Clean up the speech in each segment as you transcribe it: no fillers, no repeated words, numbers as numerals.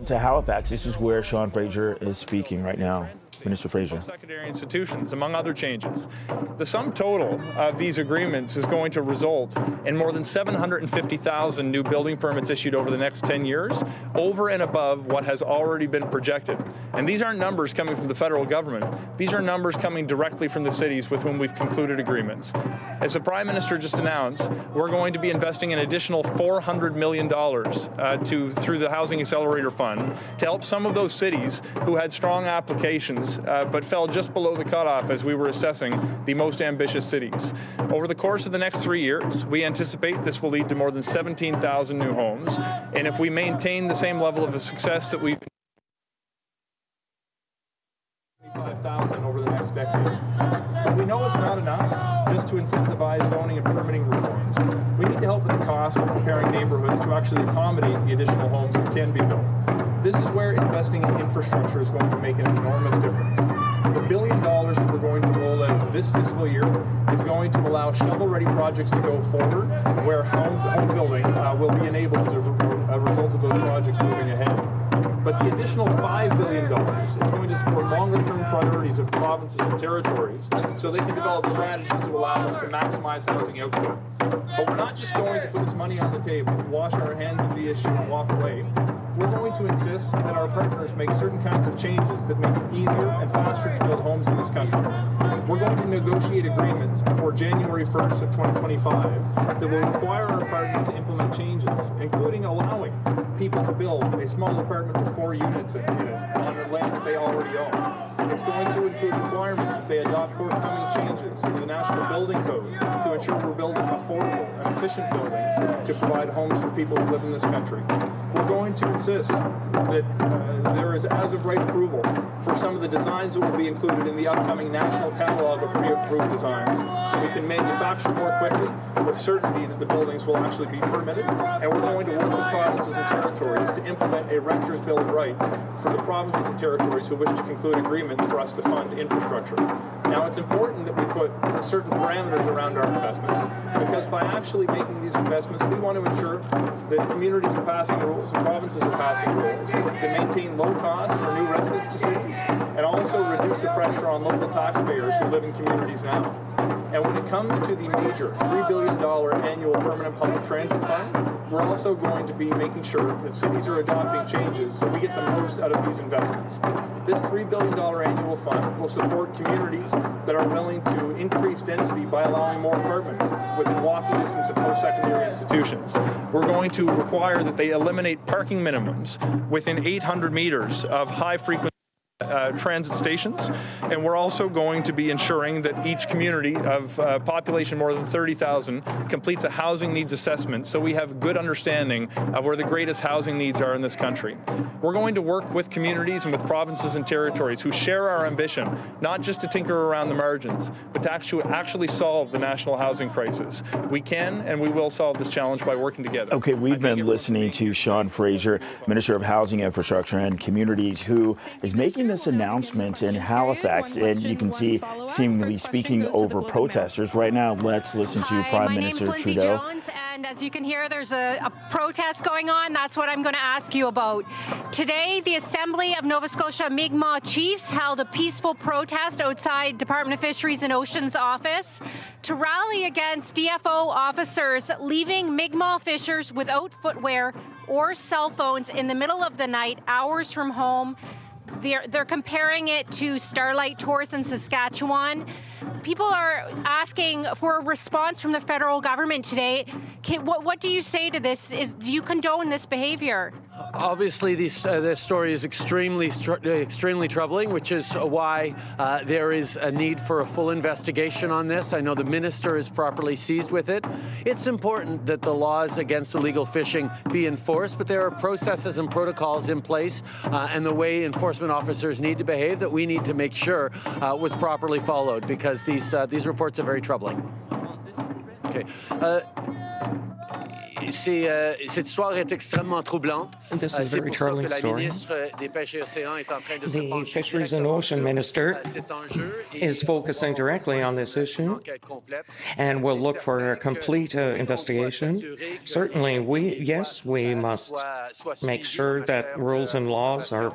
To Halifax, this is where Sean Fraser is speaking right now. Minister Fraser. Secondary institutions, among other changes. The sum total of these agreements is going to result in more than 750,000 new building permits issued over the next 10 years, over and above what has already been projected. And these aren't numbers coming from the federal government. These are numbers coming directly from the cities with whom we've concluded agreements. As the Prime Minister just announced, we're going to be investing an additional $400 million through the Housing Accelerator Fund to help some of those cities who had strong applications but fell just below the cutoff as we were assessing the most ambitious cities. Over the course of the next 3 years, we anticipate this will lead to more than 17,000 new homes. And if we maintain the same level of success that we've 25,000 over the next decade. But we know it's not enough just to incentivize zoning and permitting reforms. We need to help with the cost of preparing neighborhoods to actually accommodate the additional homes that can be built. This is where investing in infrastructure is going to make an enormous difference. The $1 billion that we're going to roll out this fiscal year is going to allow shovel-ready projects to go forward, where home building will be enabled as a result of those projects moving ahead. But the additional $5 billion is going to support longer-term priorities of provinces and territories so they can develop strategies to allow them to maximize housing output. But we're not just going to put this money on the table, wash our hands of the issue and walk away. We're going to insist that our partners make certain kinds of changes that make it easier and faster to build homes in this country. We're going to negotiate agreements before January 1st of 2025 that will require our partners to implement changes, including allowing people to build a small apartment with 4 units in it on land that they already own. It's going to include requirements that they adopt forthcoming changes to the National Building Code to ensure we're building affordable and efficient buildings to provide homes for people who live in this country. We're going to insist that there is as-of-right approval for some of the designs that will be included in the upcoming national catalog of pre-approved designs, so we can manufacture more quickly with certainty that the buildings will actually be permitted. And we're going to work with provinces and territories to implement a Renters' Bill of Rights for the provinces and territories who wish to conclude agreements for us to fund infrastructure. Now, it's important that we put certain parameters around our investments, because by actually making these investments, we want to ensure that communities are passing rules and provinces are passing rules that maintain low costs for new residents to cities and also reduce the pressure on local taxpayers who live in communities now. And when it comes to the major $3 billion annual permanent public transit fund, we're also going to be making sure that cities are adopting changes so we get the most out of these investments. This $3 billion annual fund will support communities that are willing to increase density by allowing more apartments within walking distance of post-secondary institutions. We're going to require that they eliminate parking minimums within 800 meters of high-frequency transit stations, and we're also going to be ensuring that each community of population more than 30,000 completes a housing needs assessment so we have good understanding of where the greatest housing needs are in this country. We're going to work with communities and with provinces and territories who share our ambition, not just to tinker around the margins, but to actually solve the national housing crisis. We can and we will solve this challenge by working together. Okay, we've been listening to Sean Fraser, Minister of Housing, Infrastructure and Communities, who is making this announcement in Halifax, and you can see seemingly speaking over protesters. Right now, let's listen to Prime Minister Trudeau. And as you can hear, there's a protest going on. That's what I'm going to ask you about. Today, the Assembly of Nova Scotia Mi'kmaq Chiefs held a peaceful protest outside Department of Fisheries and Oceans office to rally against DFO officers leaving Mi'kmaq fishers without footwear or cell phones in the middle of the night, hours from home. They're comparing it to Starlight Tours in Saskatchewan. People are asking for a response from the federal government today. What do you say to this? Do you condone this behavior? Obviously, this story is extremely troubling, which is why there is a need for a full investigation on this. I know the minister is properly seized with it. It's important that the laws against illegal fishing be enforced, but there are processes and protocols in place and the way enforcement officers need to behave that we need to make sure was properly followed, because these reports are very troubling. Okay. Cette histoire est extrêmement troublante. This is a very troubling story. The Fisheries and Ocean Minister is focusing directly on this issue and will look for a complete investigation. Certainly, we must make sure that rules and laws are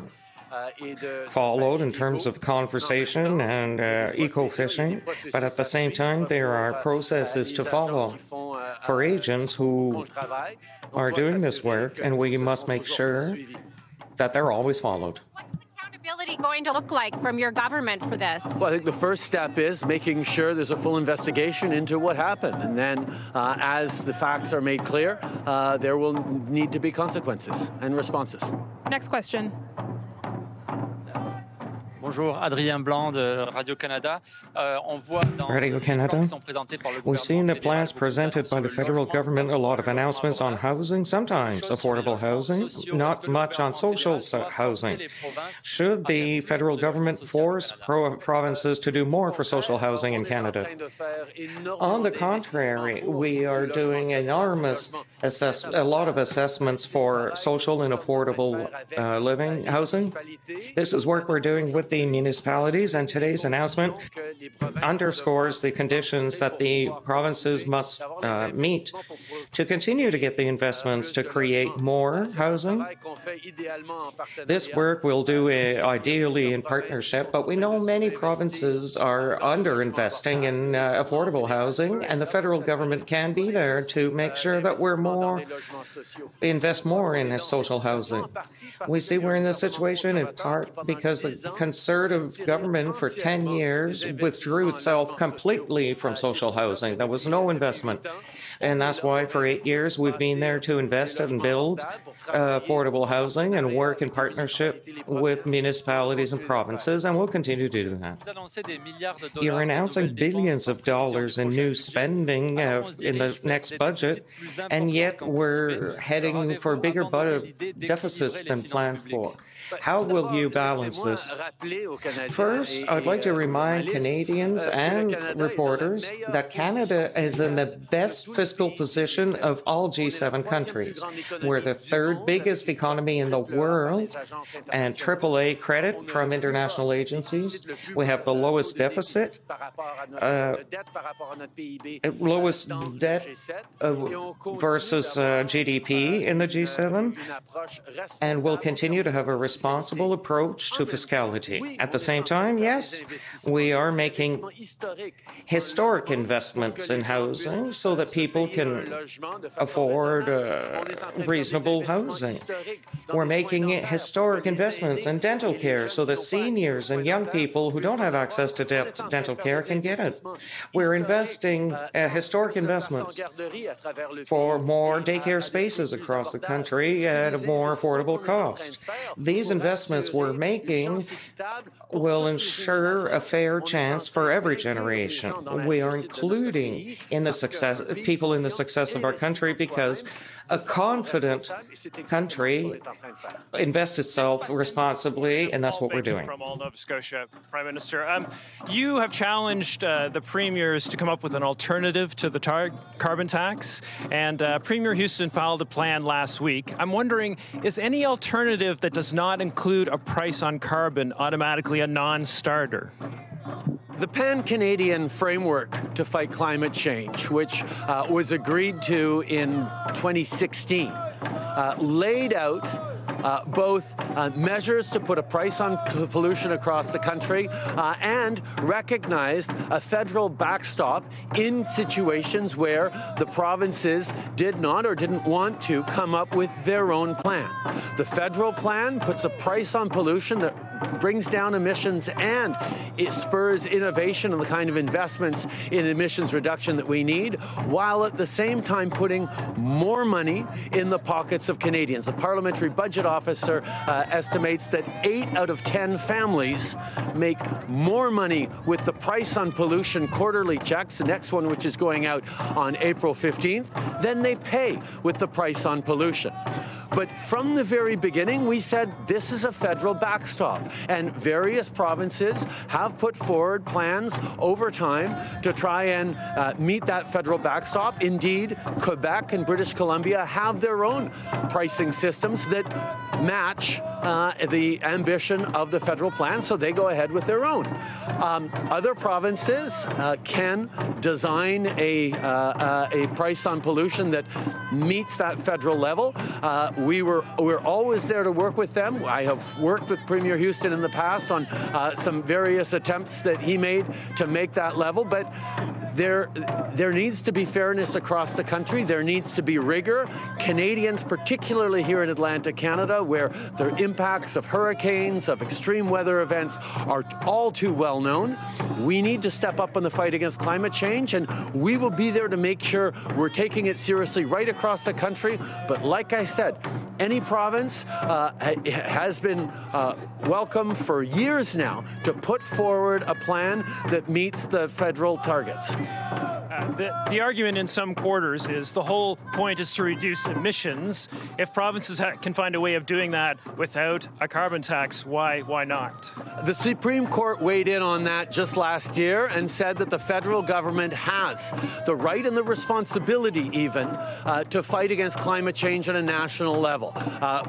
followed in terms of conservation and eco-fishing, but at the same time there are processes to follow for agents who are doing this work, and we must make sure that they're always followed. What's accountability going to look like from your government for this? Well, I think the first step is making sure there's a full investigation into what happened, and then as the facts are made clear, there will need to be consequences and responses. Next question. Bonjour, Adrien Blanc de Radio-Canada. Radio-Canada. We've seen the plans presented by the federal government, a lot of announcements on housing, sometimes affordable housing, not much on social housing. Should the federal government force provinces to do more for social housing in Canada? On the contrary, we are doing a lot of assessments for social and affordable living housing. This is work we're doing with the municipalities, and today's announcement underscores the conditions that the provinces must meet to continue to get the investments to create more housing. This work we'll do ideally in partnership, but we know many provinces are underinvesting in affordable housing, and the federal government can be there to make sure that invest more in social housing. We see we're in this situation in part because the Conservative government for 10 years withdrew itself completely from social housing. There was no investment. And that's why for 8 years we've been there to invest and build affordable housing and work in partnership with municipalities and provinces, and we'll continue to do that. You're announcing billions of dollars in new spending in the next budget, and yet we're heading for bigger deficits than planned for. How will you balance this? First, I'd like to remind Canadians and reporters that Canada is in the best fiscal position of all G7 countries. We're the third biggest economy in the world and AAA credit from international agencies. We have the lowest deficit, lowest debt versus GDP in the G7, and we'll continue to have a responsible approach to fiscality. At the same time, yes, we are making historic investments in housing so that people can afford reasonable housing. We're making historic investments in dental care so that seniors and young people who don't have access to dental care can get it. We're investing historic investments for more daycare spaces across the country at a more affordable cost. These investments we're making will ensure a fair chance for every generation. We are including people in the success of our country because a confident country invests itself responsibly, and that's what we're doing. From all Nova Scotia, Prime Minister, you have challenged the premiers to come up with an alternative to the carbon tax, and Premier Houston filed a plan last week. I'm wondering, is any alternative that does not include a price on carbon automatically a non-starter? The Pan-Canadian framework to fight climate change, which was agreed to in 2016, laid out both measures to put a price on pollution across the country and recognized a federal backstop in situations where the provinces did not or didn't want to come up with their own plan. The federal plan puts a price on pollution that brings down emissions, and it spurs innovation and the kind of investments in emissions reduction that we need, while at the same time putting more money in the pockets of Canadians. The Parliamentary Budget Officer estimates that 8 out of 10 families make more money with the price on pollution quarterly checks, the next one which is going out on April 15th, than they pay with the price on pollution. But from the very beginning, we said this is a federal backstop. And various provinces have put forward plans over time to try and meet that federal backstop. Indeed, Quebec and British Columbia have their own pricing systems that match the ambition of the federal plan, so they go ahead with their own. Other provinces can design a price on pollution that meets that federal level. We're always there to work with them. I have worked with Premier Houston in the past on some various attempts that he made to make that level, but there needs to be fairness across the country. There needs to be rigor. Canadians, particularly here in Atlantic Canada, where the impacts of hurricanes, of extreme weather events are all too well known, we need to step up in the fight against climate change, and we will be there to make sure we're taking it seriously right across the country. But like I said, any province has been welcome for years now to put forward a plan that meets the federal targets. The argument in some quarters is the whole point is to reduce emissions. If provinces can find a way of doing that without a carbon tax, why not? The Supreme Court weighed in on that just last year and said that the federal government has the right and the responsibility even to fight against climate change at a national level.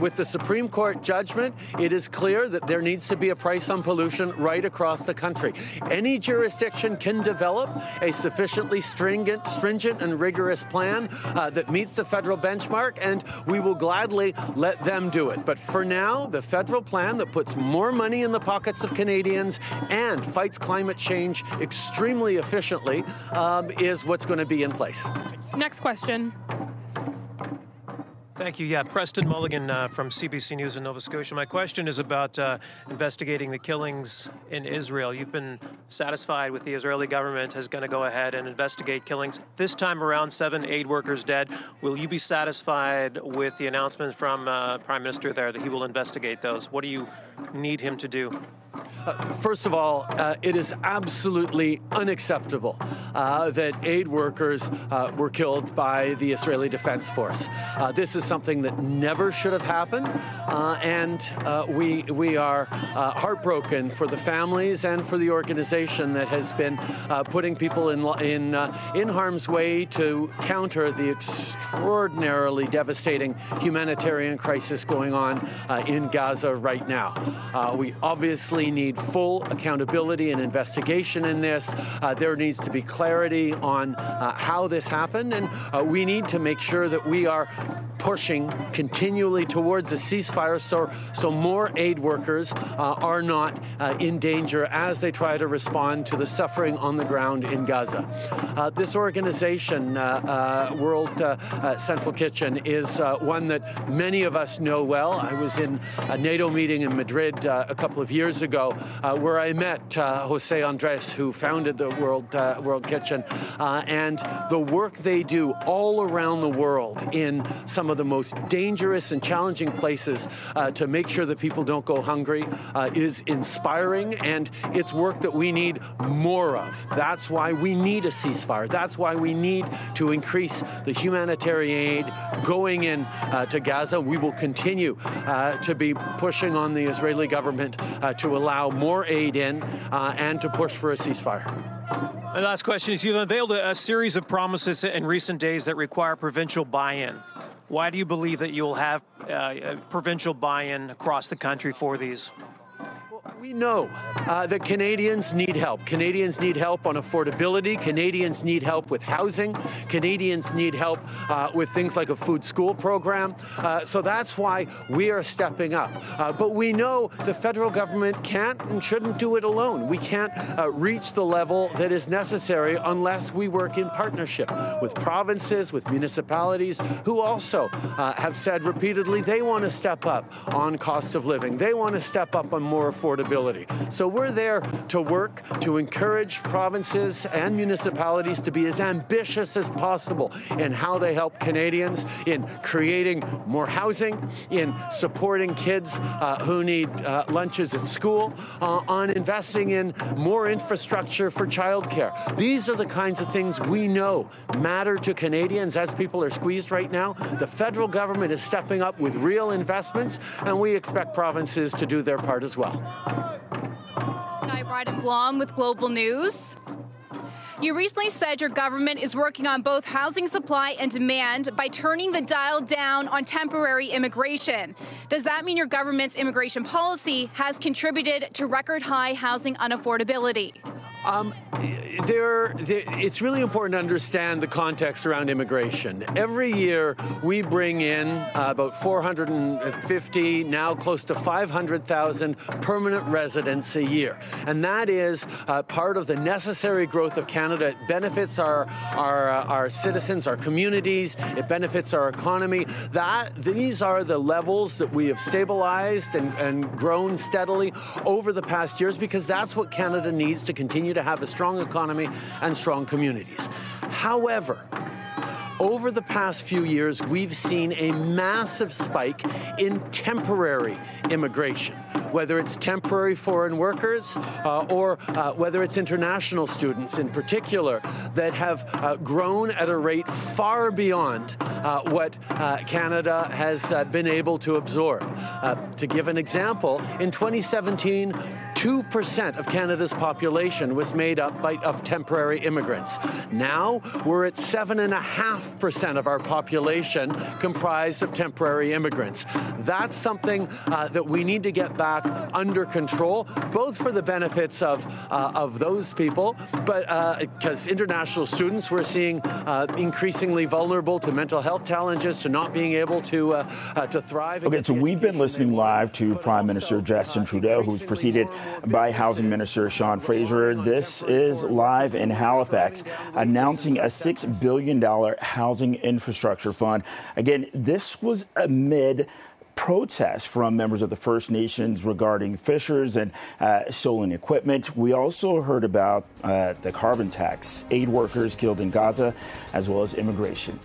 With the Supreme Court judgment, it is clear that there needs to be a price on pollution right across the country. Any jurisdiction can develop a sufficiently stringent and rigorous plan that meets the federal benchmark, and we will gladly let them do it. But for now, the federal plan that puts more money in the pockets of Canadians and fights climate change extremely efficiently is what's going to be in place. Next question. Thank you. Yeah, Preston Mulligan from CBC News in Nova Scotia. My question is about investigating the killings in Israel. You've been satisfied with the Israeli government is going to go ahead and investigate killings. This time around, 7 aid workers dead. Will you be satisfied with the announcement from Prime Minister there that he will investigate those? What do you need him to do? First of all, it is absolutely unacceptable that aid workers were killed by the Israeli Defense Force. This is something that never should have happened, and we are heartbroken for the families and for the organization that has been putting people in harm's way to counter the extraordinarily devastating humanitarian crisis going on in Gaza right now. We obviously need full accountability and investigation in this. There needs to be clarity on how this happened, and we need to make sure that we are pushing continually towards a ceasefire so more aid workers are not in danger as they try to respond to the suffering on the ground in Gaza. This organization, World Central Kitchen, is one that many of us know well. I was in a NATO meeting in Madrid a couple of years ago where I met Jose Andres, who founded the World Kitchen, and the work they do all around the world in some of the most dangerous and challenging places to make sure that people don't go hungry is inspiring, and it's work that we need more of. That's why we need a ceasefire. That's why we need to increase the humanitarian aid going in to Gaza. We will continue to be pushing on the Israeli government to allow more aid in and to push for a ceasefire. My last question is, you've unveiled a series of promises in recent days that require provincial buy-in. Why do you believe that you'll have provincial buy-in across the country for these? We know that Canadians need help. Canadians need help on affordability. Canadians need help with housing. Canadians need help with things like a food school program. So that's why we are stepping up. But we know the federal government can't and shouldn't do it alone. We can't reach the level that is necessary unless we work in partnership with provinces, with municipalities, who also have said repeatedly they want to step up on cost of living. They want to step up on more affordability. affordability. So we're there to work to encourage provinces and municipalities to be as ambitious as possible in how they help Canadians in creating more housing, in supporting kids who need lunches at school, on investing in more infrastructure for childcare. These are the kinds of things we know matter to Canadians as people are squeezed right now. The federal government is stepping up with real investments, and we expect provinces to do their part as well. Sky Bryden-Blom with Global News. You recently said your government is working on both housing supply and demand by turning the dial down on temporary immigration. Does that mean your government's immigration policy has contributed to record high housing unaffordability? It's really important to understand the context around immigration. Every year we bring in about 450, now close to 500,000 permanent residents a year. And that is part of the necessary growth of Canada. It benefits our citizens, our communities. It benefits our economy. These are the levels that we have stabilized and grown steadily over the past years, because that's what Canada needs to continue to have a strong economy and strong communities. However, over the past few years, we've seen a massive spike in temporary immigration, whether it's temporary foreign workers or whether it's international students in particular that have grown at a rate far beyond what Canada has been able to absorb. To give an example, in 2017, 2% of Canada's population was made up of temporary immigrants. Now we're at 7.5% of our population comprised of temporary immigrants. That's something that we need to get back under control, both for the benefits of those people, but because international students we're seeing increasingly vulnerable to mental health challenges, to not being able to thrive. Okay, so we've been listening live to Prime Minister Justin Trudeau, who's preceded by Housing Minister Sean Fraser. This is live in Halifax, announcing a $6 billion housing infrastructure fund. Again, this was amid protests from members of the First Nations regarding fishers and stolen equipment. We also heard about the carbon tax, aid workers killed in Gaza, as well as immigration.